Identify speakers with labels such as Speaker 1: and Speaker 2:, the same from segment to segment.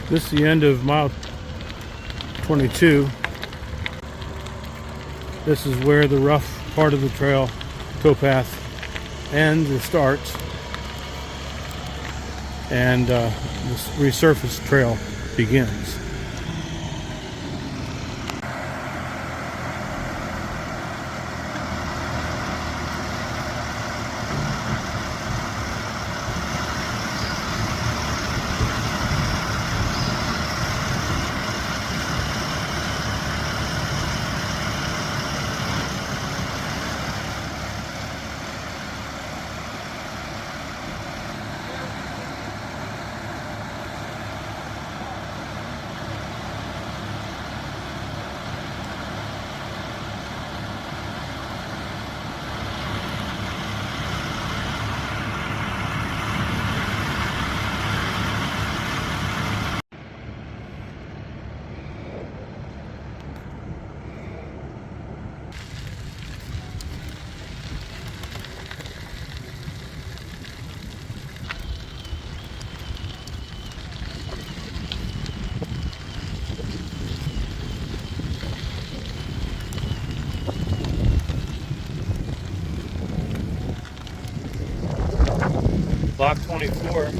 Speaker 1: This is the end of mile 22. This is where the rough part of the trail, towpath, ends or starts, and the resurfaced trail begins. Block 24.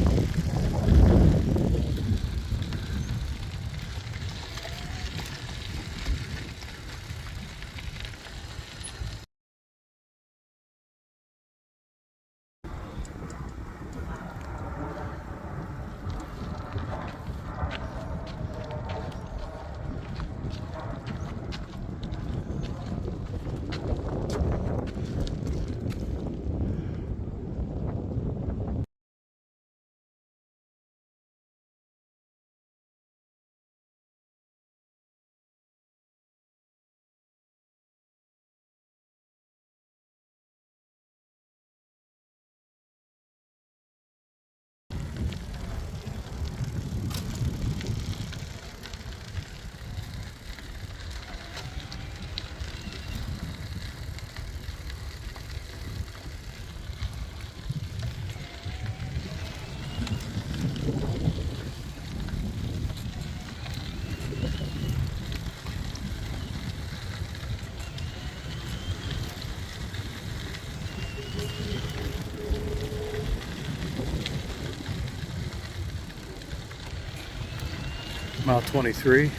Speaker 1: Mile 23.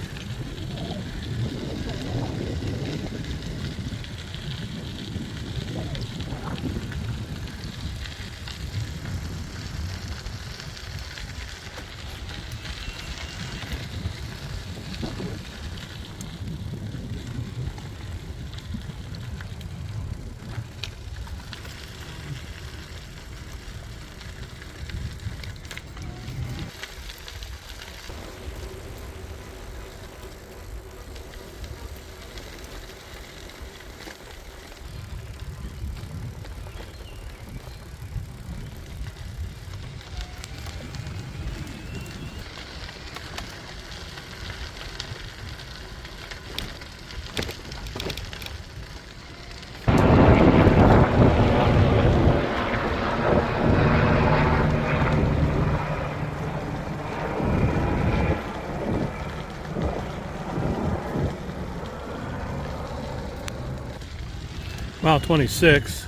Speaker 1: Mile 26,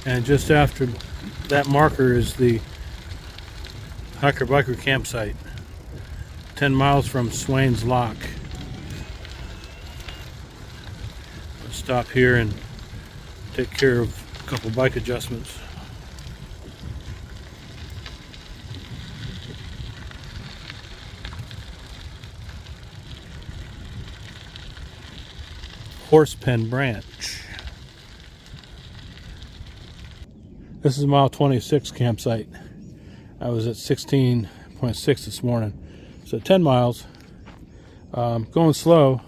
Speaker 1: and just after that marker is the hiker biker campsite, 10 miles from Swains Lock. I'll stop here and take care of a couple bike adjustments. Horsepen Branch. This is mile 26 campsite. I was at 16.6 this morning. So 10 miles. Going slow.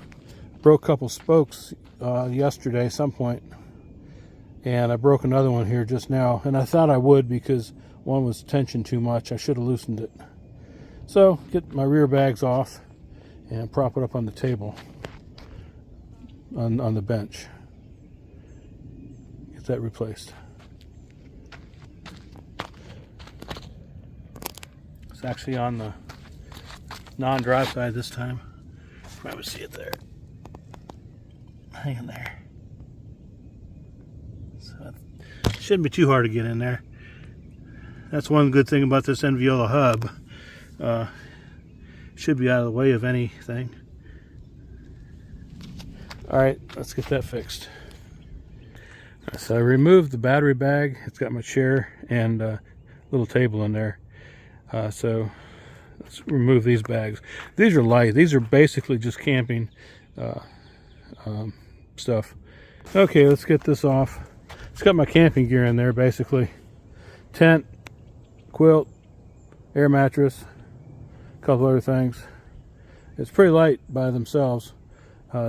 Speaker 1: Broke a couple spokes yesterday some point. And I broke another one here just now. And I thought I would because one was tensioned too much. I should have loosened it. So get my rear bags off and prop it up on the table. On the bench. Get that replaced. It's actually on the non-drive side this time. Probably see it there. Hanging there. So it shouldn't be too hard to get in there. That's one good thing about this Enviola hub. Should be out of the way of anything. Alright, let's get that fixed. So I removed the battery bag. It's got my chair and a little table in there. So let's remove these bags. These are light. These are basically just camping stuff. Okay, let's get this off. It's got my camping gear in there basically. Tent, quilt, air mattress, a couple other things. It's pretty light by themselves.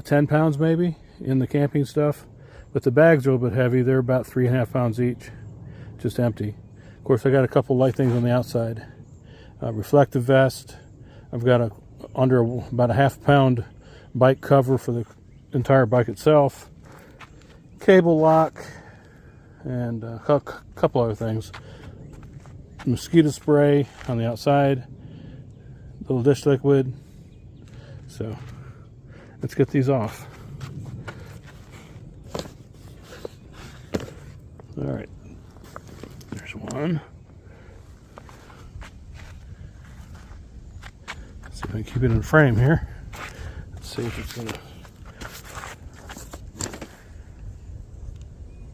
Speaker 1: 10 pounds maybe in the camping stuff, but the bags are a little bit heavy. They're about 3.5 pounds each, just empty. Of course, I got a couple light things on the outside. Reflective vest. I've got about a half pound bike cover for the entire bike itself. Cable lock and a couple other things. Mosquito spray on the outside. Little dish liquid. So let's get these off. All right, there's one. Let's see if I can keep it in frame here. Let's see if it's gonna.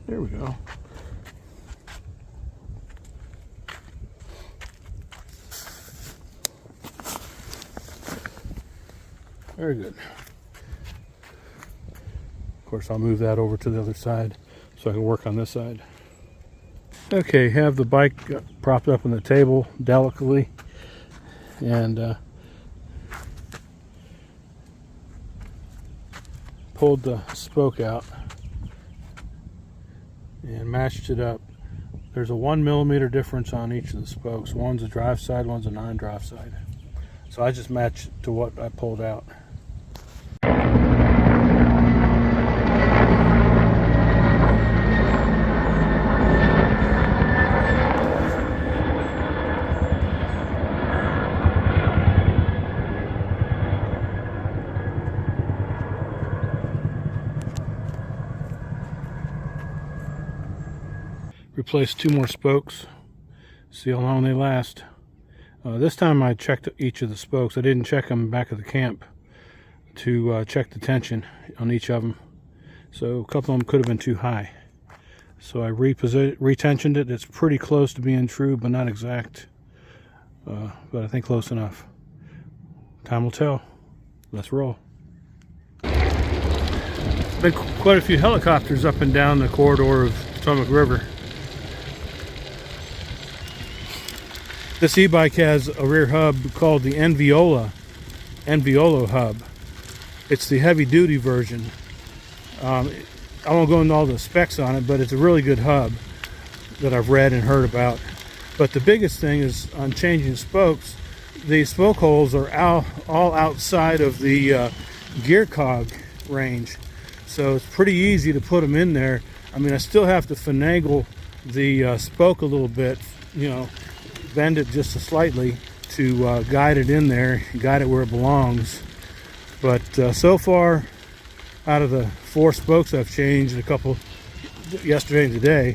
Speaker 1: There we go. Very good. Of course, I'll move that over to the other side so I can work on this side. Okay, have the bike propped up on the table delicately and pulled the spoke out and matched it up. There's a 1 millimeter difference on each of the spokes. One's a drive side, one's a non-drive side. So I just matched it to what I pulled out. replace 2 more spokes. See how long they last. This time I checked each of the spokes. I didn't check them back at the camp to check the tension on each of them. So a couple of them could have been too high. So I retensioned it. It's pretty close to being true, but not exact. But I think close enough. Time will tell. Let's roll. Been quite a few helicopters up and down the corridor of Potomac River. This e-bike has a rear hub called the Enviolo hub. It's the heavy-duty version. I won't go into all the specs on it, but it's a really good hub that I've read and heard about. But the biggest thing is on changing spokes. The spoke holes are all outside of the gear cog range, so it's pretty easy to put them in there. I mean, I still have to finagle the spoke a little bit, you know, bend it just slightly to guide it in there, guide it where it belongs. But so far, out of the 4 spokes I've changed, a couple yesterday and today,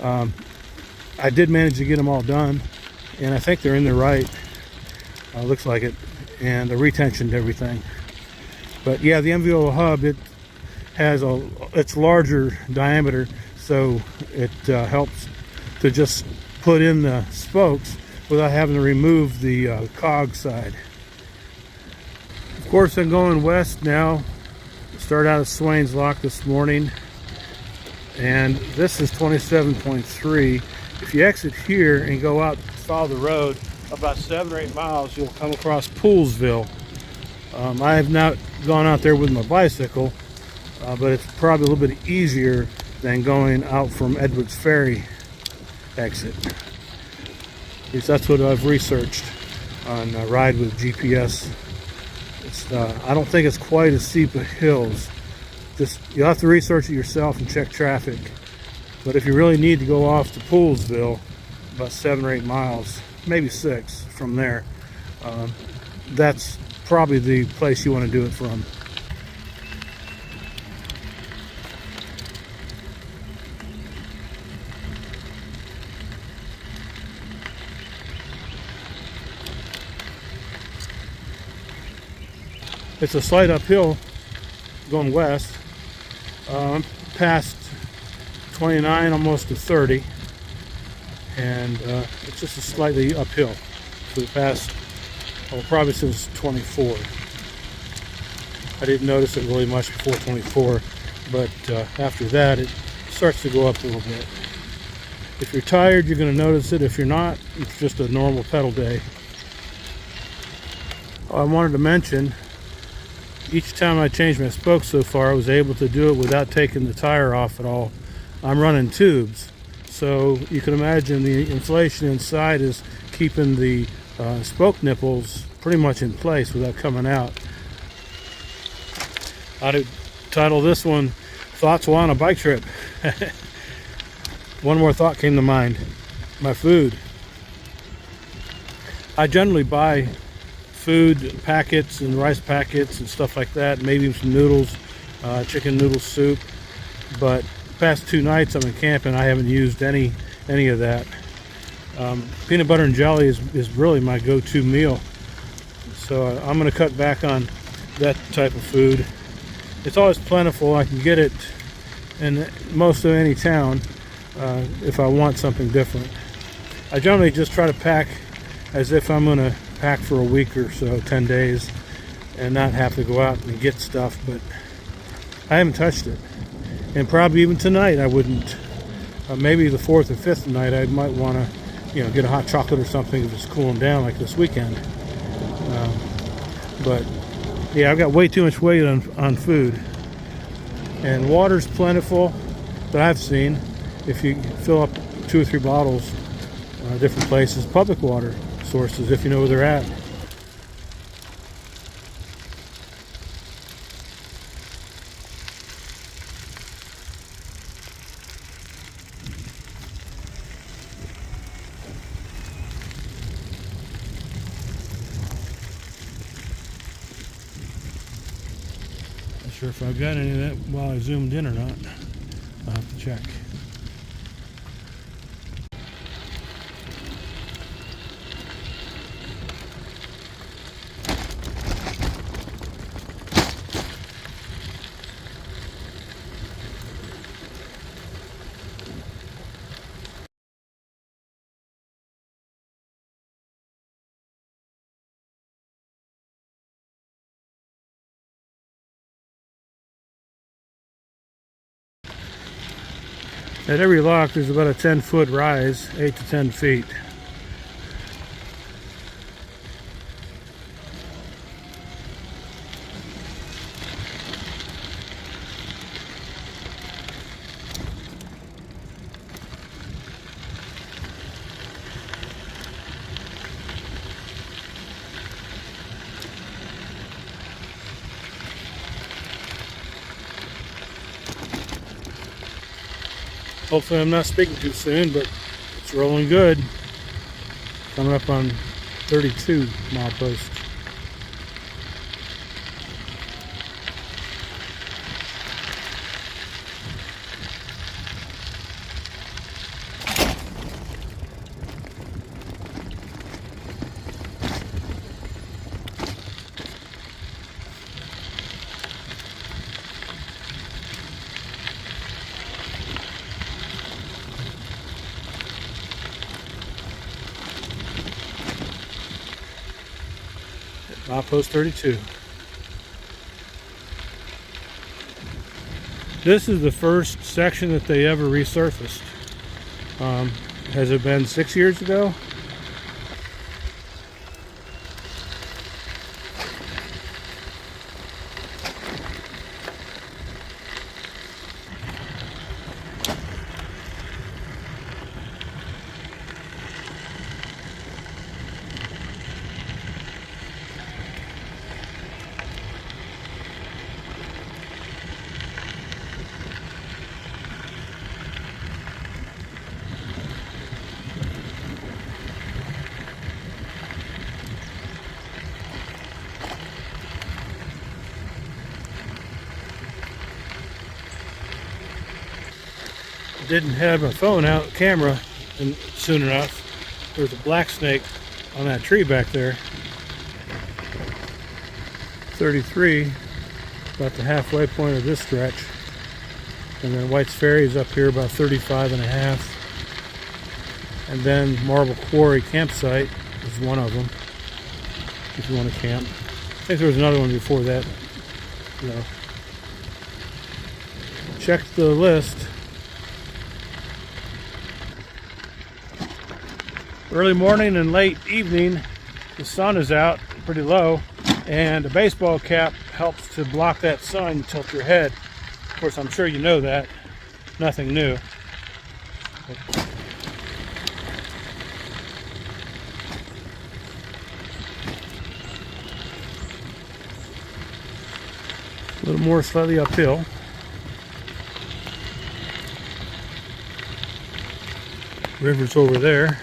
Speaker 1: I did manage to get them all done, and I think they're in there right. Looks like it, and I retensioned everything. But yeah, the Enviolo hub, it's larger diameter, so it helps to just put in the spokes without having to remove the cog side. Of course, I'm going west now. Start out at Swains Lock this morning, and this is 27.3. If you exit here and go out, follow the road about 7 or 8 miles, you'll come across Poolsville. I have not gone out there with my bicycle, but it's probably a little bit easier than going out from Edwards Ferry exit. At least that's what I've researched on Ride with GPS. I don't think it's quite as steep of hills. You'll have to research it yourself and check traffic. But if you really need to go off to Poolsville, about 7 or 8 miles, maybe 6 from there, that's probably the place you want to do it from. It's a slight uphill going west, past 29 almost to 30, and it's just a slightly uphill for the past, probably since 24. I didn't notice it really much before 24, but after that it starts to go up a little bit. If you're tired, you're going to notice it. If you're not, it's just a normal pedal day. I wanted to mention, each time I changed my spokes so far, I was able to do it without taking the tire off at all. I'm running tubes, so you can imagine the inflation inside is keeping the spoke nipples pretty much in place without coming out. I'd title this one, Thoughts While on a Bike Trip. One more thought came to mind, my food. I generally buy food packets and rice packets and stuff like that, maybe some noodles, chicken noodle soup, but the past 2 nights I've been camping, I haven't used any of that. Peanut butter and jelly is really my go-to meal, so I'm going to cut back on that type of food. It's always plentiful. I can get it in most of any town if I want something different. I generally just try to pack as if I'm going to pack for a week or so, 10 days, and not have to go out and get stuff, but I haven't touched it. And probably even tonight I wouldn't. Maybe the 4th or 5th night I might want to, get a hot chocolate or something if it's cooling down like this weekend. But yeah, I've got way too much weight on food. And water's plentiful that I've seen. If you fill up 2 or 3 bottles, different places, public water sources, if you know where they're at. Not sure if I've got any of that while I zoomed in or not. I'll have to check. At every lock there's about a 10-foot rise, 8 to 10 feet. Hopefully I'm not speaking too soon, but it's rolling good. Coming up on 32 milepost. Milepost 32. This is the first section that they ever resurfaced. Has it been 6 years ago? Didn't have my phone out, camera, soon enough. There's a black snake on that tree back there. 33, about the halfway point of this stretch. And then White's Ferry is up here about 35 and a half. And then Marble Quarry campsite is one of them, if you want to camp. I think there was another one before that. No. Check the list. Early morning and late evening, the sun is out pretty low, and a baseball cap helps to block that sun and tilt your head. Of course, I'm sure you know that. Nothing new. A little more slightly uphill. River's over there.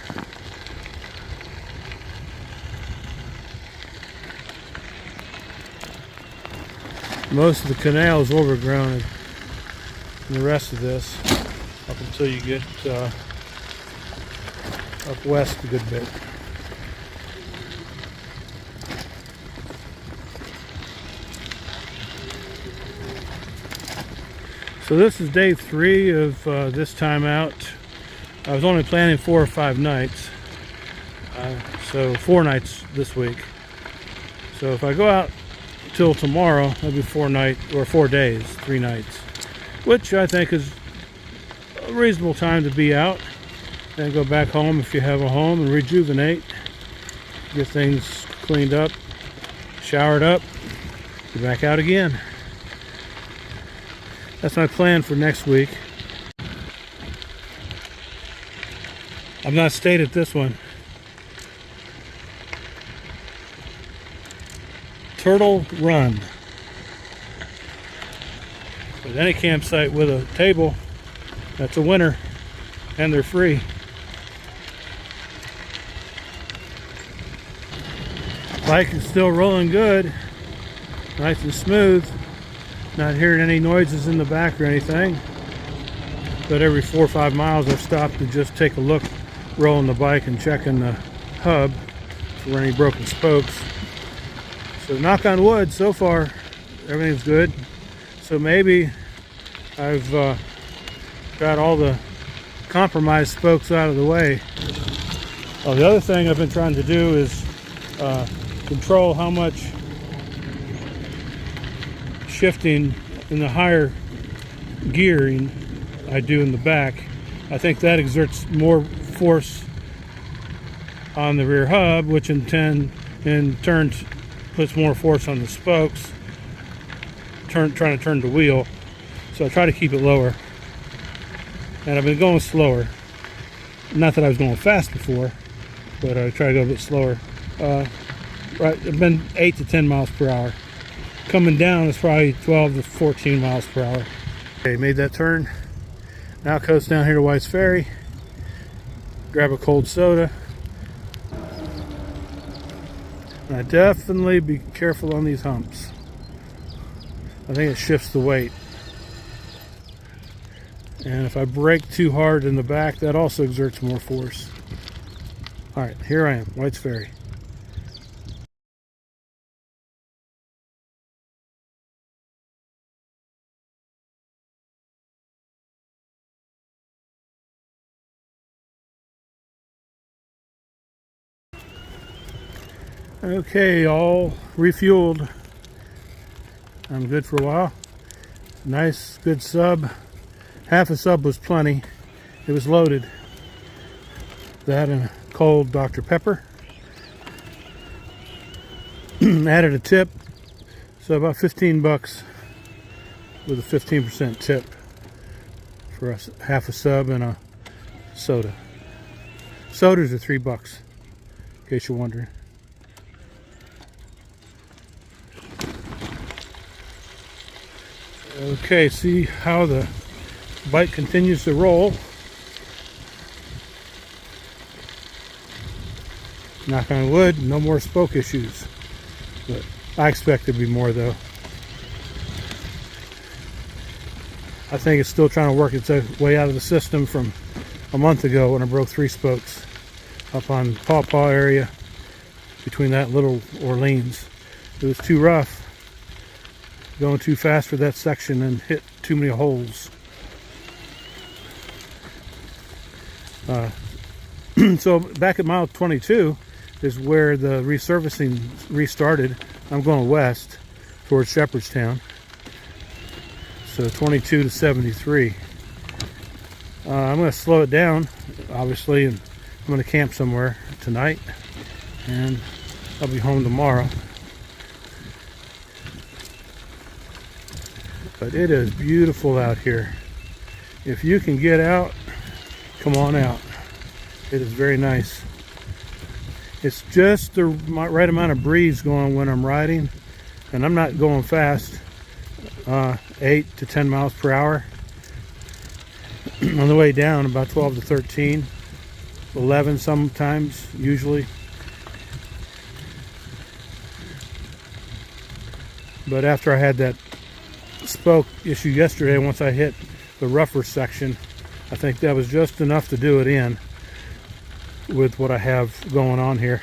Speaker 1: Most of the canal is overgrown and the rest of this up until you get up west a good bit. So this is day 3 of this time out. I was only planning 4 or 5 nights, so 4 nights this week. So if I go out till tomorrow, that'll be 4 days, 3 nights, which I think is a reasonable time to be out. Then go back home if you have a home and rejuvenate, get things cleaned up, showered up, be back out again. That's my plan for next week. I've not stayed at this one. Turtle Run. With any campsite with a table, that's a winner, and they're free. Bike is still rolling good, nice and smooth. Not hearing any noises in the back or anything. But every 4 or 5 miles I've stopped to just take a look, rolling the bike and checking the hub for any broken spokes. So knock on wood, so far everything's good. So maybe I've got all the compromised spokes out of the way. Oh, the other thing I've been trying to do is control how much shifting in the higher gearing I do in the back. I think that exerts more force on the rear hub, which in turn puts more force on the spokes, trying to turn the wheel. So I try to keep it lower, and I've been going slower. Not that I was going fast before, but I try to go a bit slower. Right, I've been 8 to 10 miles per hour. Coming down is probably 12 to 14 miles per hour. Okay, made that turn. Now coast down here to White's Ferry, grab a cold soda. And I definitely be careful on these humps. I think it shifts the weight. And if I brake too hard in the back, that also exerts more force. All right, here I am, White's Ferry. Okay, all refueled. I'm good for a while. Nice, good sub. Half a sub was plenty. It was loaded. That and a cold Dr. Pepper. Added a tip, so about 15 bucks with a 15% tip for a half a sub and a soda. Sodas are $3, in case you're wondering. Okay, see how the bike continues to roll. Knock on wood, no more spoke issues. But I expect there'd be more though. I think it's still trying to work its way out of the system from a month ago when I broke 3 spokes up on Paw Paw area between that and Little Orleans. It was too rough. Going too fast for that section and hit too many holes. So back at mile 22 is where the resurfacing restarted. I'm going west towards Shepherdstown. So 22 to 73. I'm going to slow it down, obviously, and I'm going to camp somewhere tonight, and I'll be home tomorrow. But it is beautiful out here. If you can get out, come on out. It is very nice. It's just the right amount of breeze going when I'm riding, and I'm not going fast. 8 to 10 miles per hour. On the way down, about 12 to 13, 11 sometimes, usually. But after I had that spoke issue yesterday, once I hit the rougher section, I think that was just enough to do it in with what I have going on here.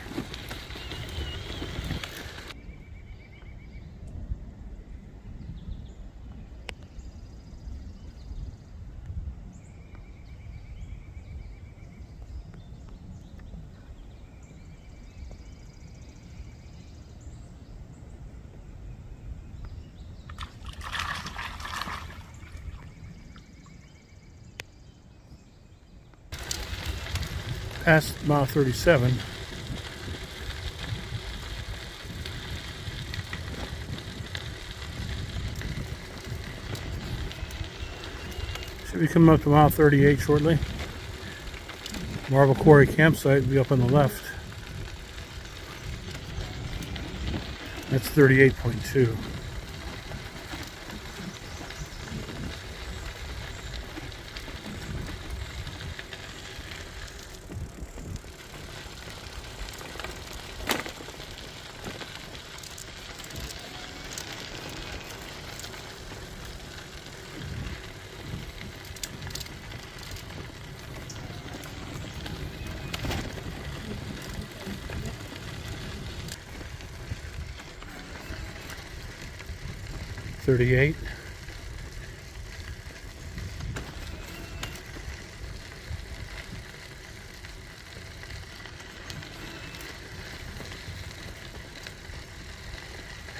Speaker 1: Past mile 37. Should be coming up to mile 38 shortly. Marble Quarry campsite will be up on the left. That's 38.2.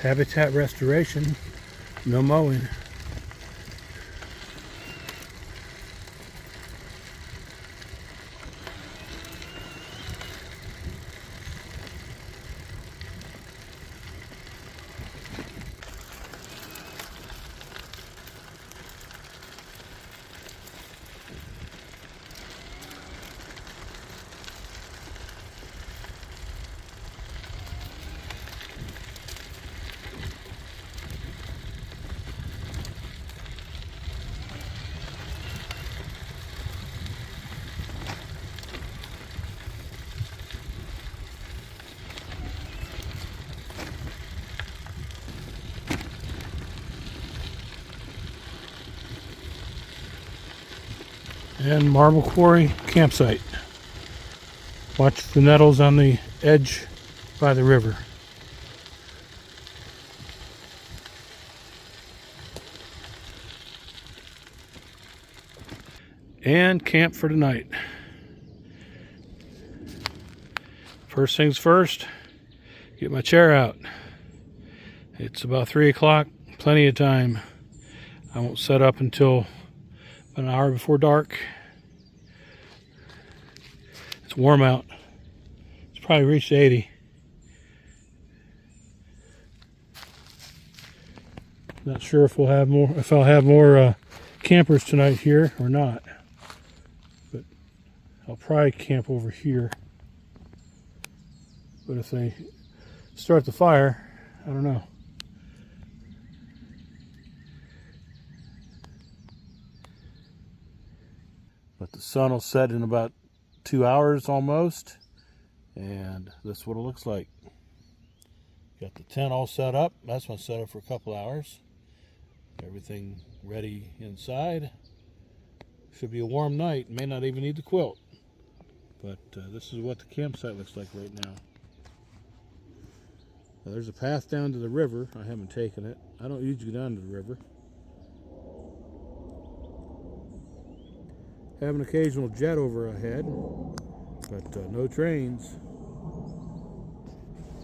Speaker 1: Habitat restoration, no mowing. And Marble Quarry campsite. Watch the nettles on the edge by the river. And camp for tonight. First things first, get my chair out. It's about 3 o'clock, plenty of time. I won't set up until an hour before dark. It's warm out. It's probably reached 80. Not sure if I'll have more campers tonight here or not. But I'll probably camp over here. But if they start the fire, I don't know. But the sun will set in about 2 hours almost, and that's what it looks like. Got the tent all set up. That's been set up for a couple hours. Everything ready inside. Should be a warm night. May not even need the quilt. But this is what the campsite looks like right now. Now, there's a path down to the river. I haven't taken it. I don't usually go down to the river. Have an occasional jet over ahead, but no trains.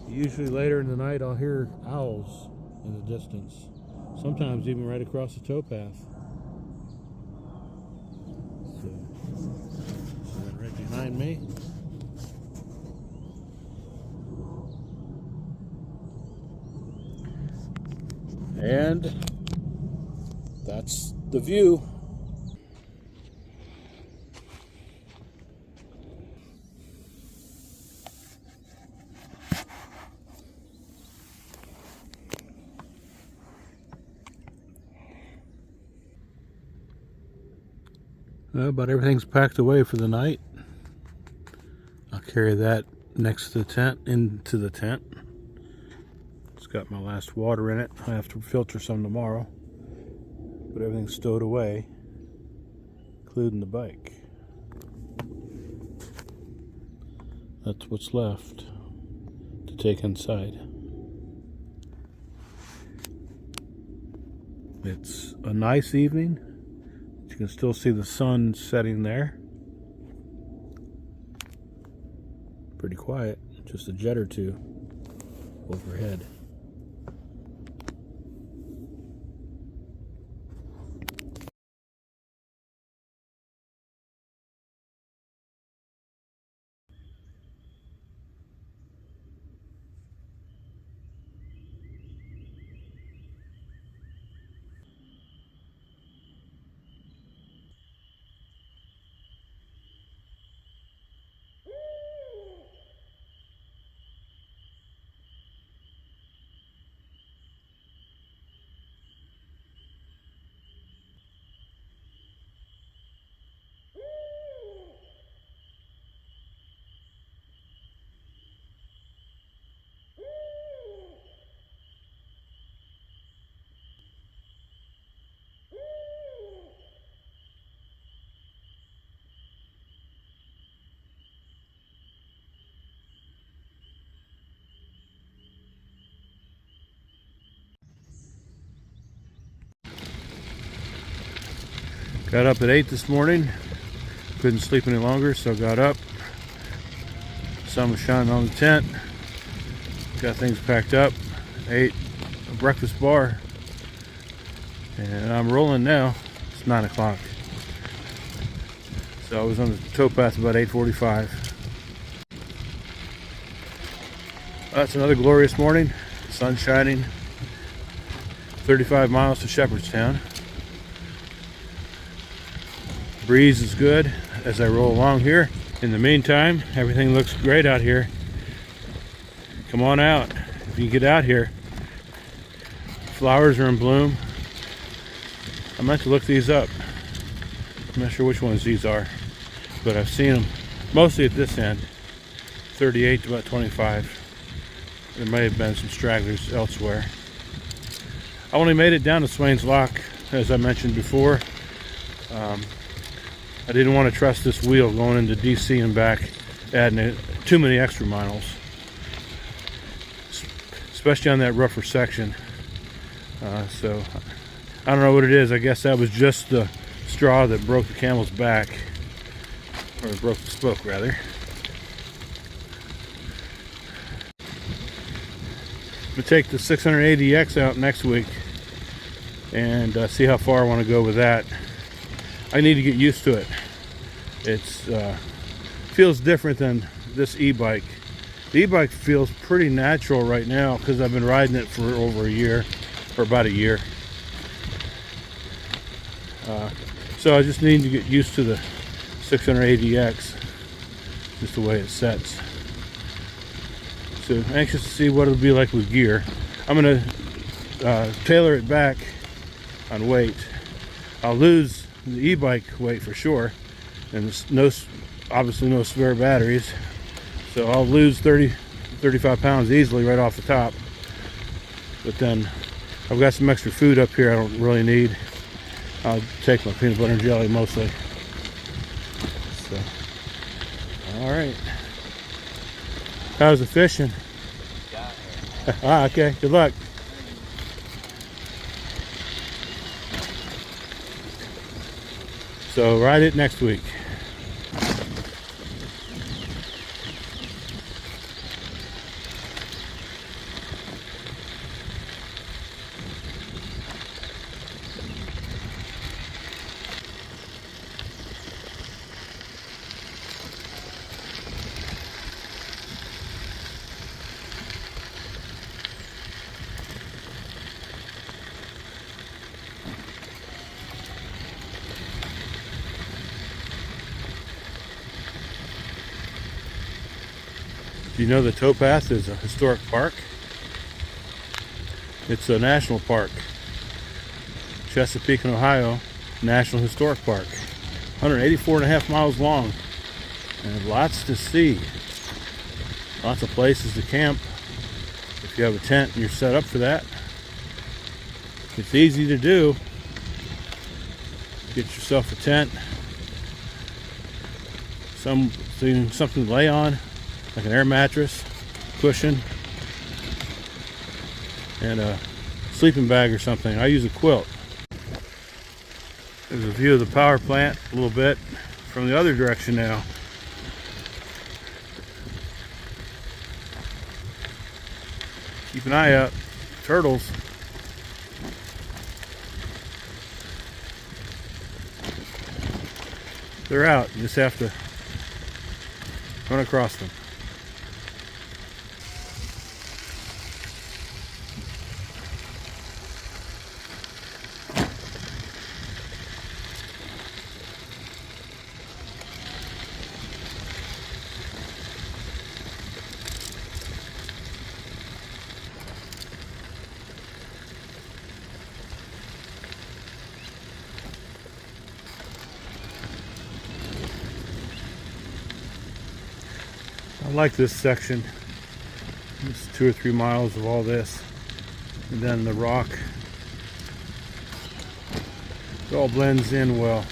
Speaker 1: Usually later in the night I'll hear owls in the distance. Sometimes even right across the towpath. So that right behind me. And that's the view. Well, about everything's packed away for the night. I'll carry that next to the tent, into the tent. It's got my last water in it. I have to filter some tomorrow. But everything's stowed away, including the bike. That's what's left to take inside. It's a nice evening. You can still see the sun setting there. Pretty quiet, just a jet or two overhead. Got up at 8 this morning. Couldn't sleep any longer, so got up. Sun was shining on the tent. Got things packed up. Ate a breakfast bar. And I'm rolling now. It's 9 o'clock. So I was on the towpath about 8:45. That's another glorious morning. Sun shining. 35 miles to Shepherdstown. Breeze is good as I roll along here. In the meantime, everything looks great out here. Come on out if you get out here. Flowers are in bloom. I meant to look these up. I'm not sure which ones these are, but I've seen them mostly at this end, 38 to about 25. There may have been some stragglers elsewhere. I only made it down to Swains Lock, as I mentioned before. I didn't want to trust this wheel going into DC and back, adding too many extra miles, especially on that rougher section. So I don't know what it is. I guess that was just the straw that broke the camel's back, or broke the spoke rather. I'm gonna take the 680X out next week and see how far I want to go with that. I need to get used to it. It's feels different than this e-bike. The e-bike feels pretty natural right now because I've been riding it for over a year, or about a year. So I just need to get used to the 680X, just the way it sets. So anxious to see what it'll be like with gear. I'm gonna tailor it back on weight. I'll lose the e-bike weight for sure, and obviously no spare batteries, so I'll lose 35 pounds easily right off the top. But then I've got some extra food up here I don't really need. I'll take my peanut butter and jelly mostly. So, all right. How's the fishing? Ah, okay. Good luck. So ride it next week. Do you know the Towpath is a historic park? It's a national park. Chesapeake, Ohio, National Historic Park. 184.5 miles long. And lots to see. Lots of places to camp. If you have a tent and you're set up for that. It's easy to do. Get yourself a tent. Something to lay on. Like an air mattress, cushion, and a sleeping bag or something. I use a quilt. There's a view of the power plant a little bit from the other direction now. Keep an eye out. Turtles. They're out. You just have to run across them. I like this section. It's 2 or 3 miles of all this, and then the rock. It all blends in well.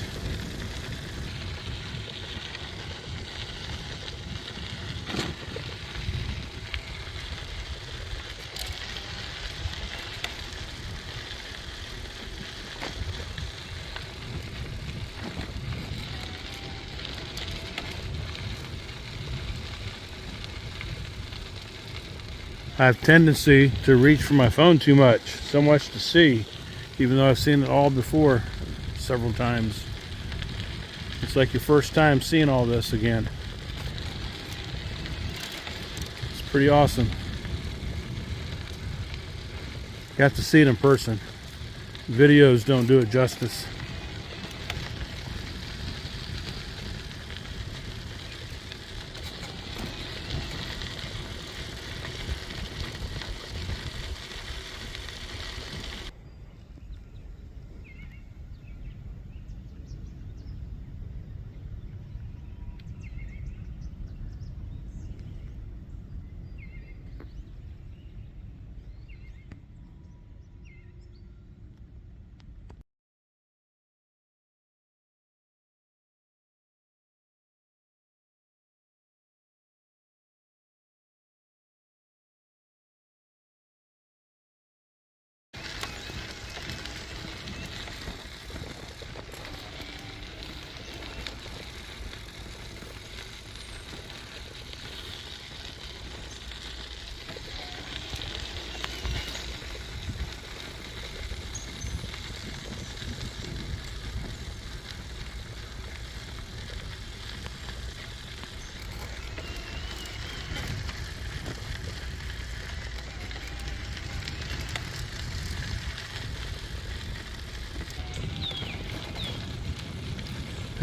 Speaker 1: I have tendency to reach for my phone too much, so much to see, even though I've seen it all before several times. It's like your first time seeing all this again. It's pretty awesome. Got to see it in person. Videos don't do it justice.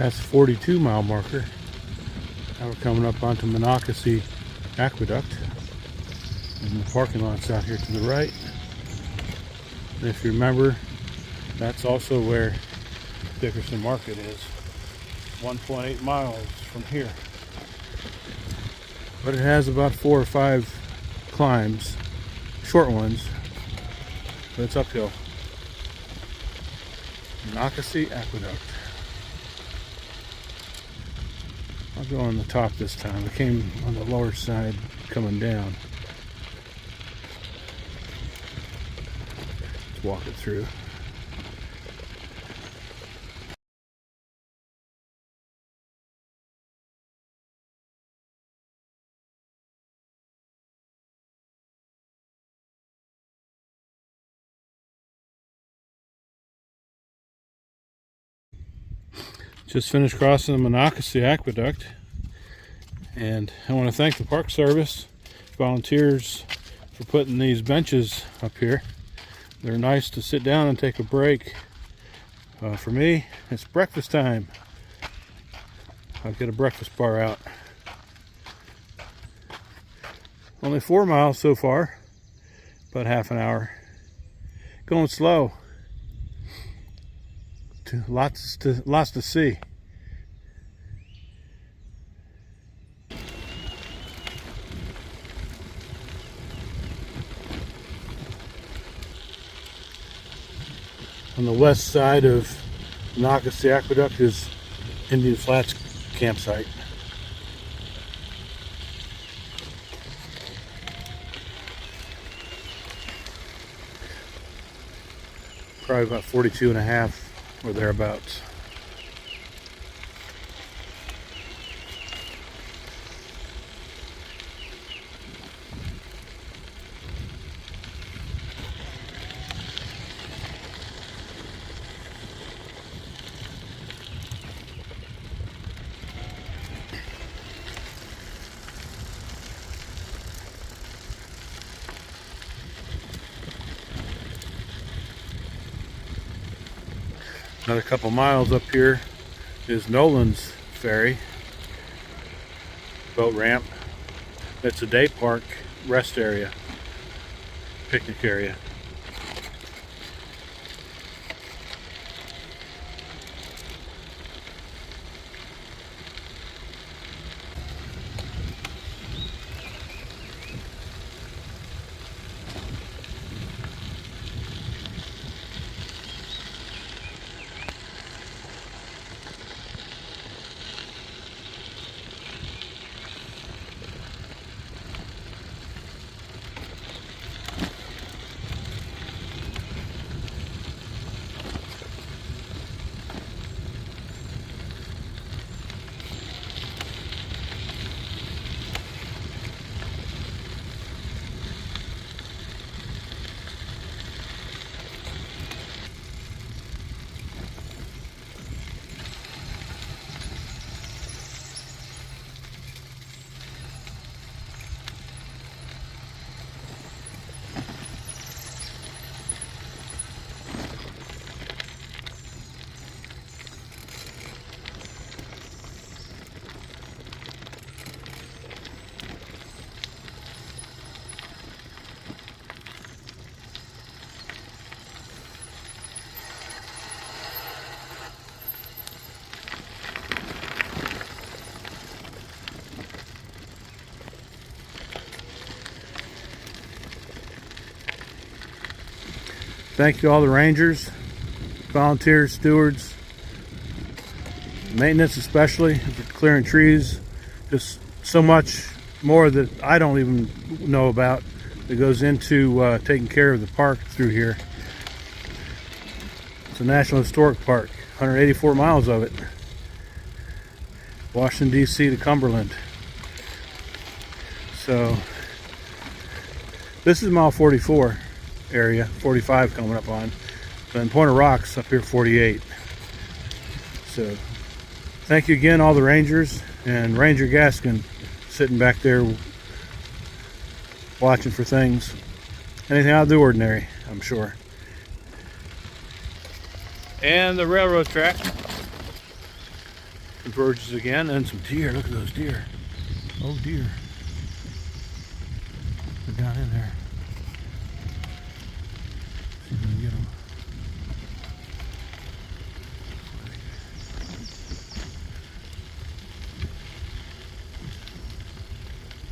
Speaker 1: Past the 42 mile marker. Now we're coming up onto Monocacy Aqueduct. And the parking lot's out here to the right. And if you remember, that's also where Dickerson Market is. 1.8 miles from here. But it has about 4 or 5 climbs, short ones, but it's uphill. Monocacy Aqueduct. I'll go on the top this time. I came on the lower side coming down. Let's walk it through. Just finished crossing the Monocacy Aqueduct, and I want to thank the Park Service volunteers for putting these benches up here. They're nice to sit down and take a break. For me, it's breakfast time. I'll get a breakfast bar out. Only 4 miles so far, about half an hour. Going slow. Lots to see. On the west side of Monocacy Aqueduct is Indian Flats campsite. Probably about 42 and a half or thereabouts. Another couple miles up here is Nolan's Ferry boat ramp. It's a day park rest area, picnic area. Thank you all the rangers, volunteers, stewards, maintenance especially, for clearing trees. Just so much more that I don't even know about that goes into taking care of the park through here. It's a National Historic Park, 184 miles of it. Washington, D.C. to Cumberland. So this is mile 44 area, 45 coming up on. Then Point of Rocks up here 48. So thank you again, all the rangers, and Ranger Gaskin sitting back there watching for things. Anything out of the ordinary, I'm sure. And the railroad track. converges again, and some deer. Look at those deer. Oh dear. They're down in there. See if we can get them.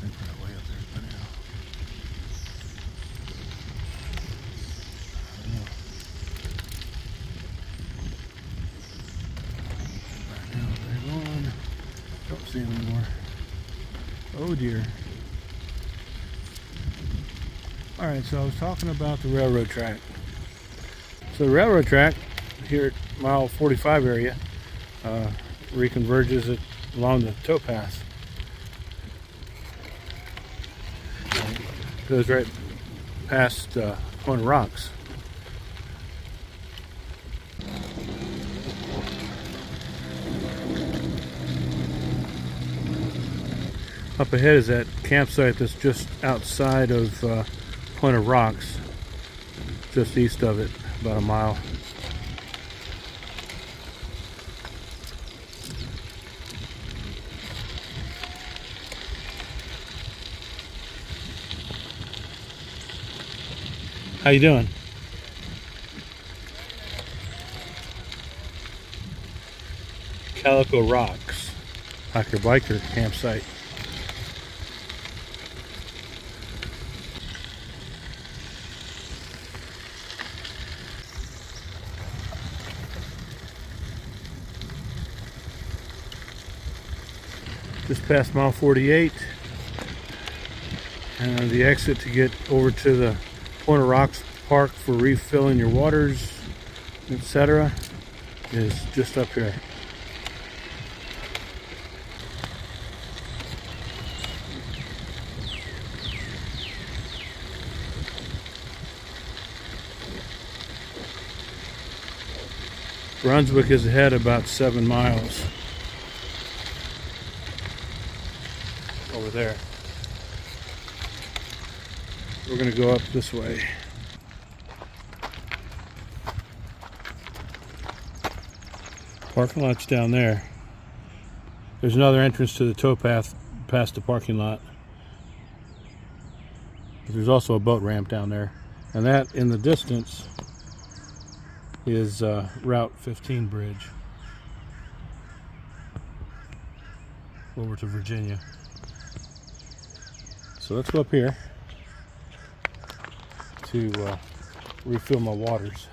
Speaker 1: They're probably way up there by now. I don't know. Right now they're gone. Don't see them anymore. Oh dear. Alright, so I was talking about the railroad track. So the railroad track here at mile 45 area reconverges it along the Towpath. Goes right past Point of Rocks. Up ahead is that campsite that's just outside of Point of Rocks, just east of it, about a mile. How you doing? Calico Rocks, hiker biker campsite. Just past mile 48, and the exit to get over to the Point of Rocks Park for refilling your waters, etc., is just up here. Brunswick is ahead about 7 miles. Over there. We're going to go up this way. Parking lot's down there. There's another entrance to the towpath past the parking lot. There's also a boat ramp down there. And that in the distance is Route 15 bridge over to Virginia. So let's go up here to refill my waters.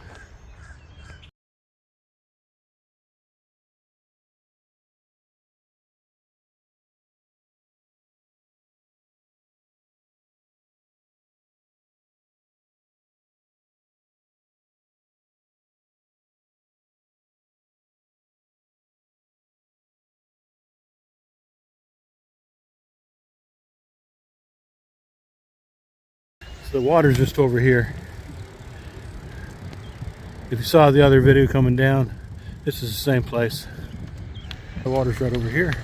Speaker 1: So the water's just over here. If you saw the other video coming down, this is the same place. The water's right over here.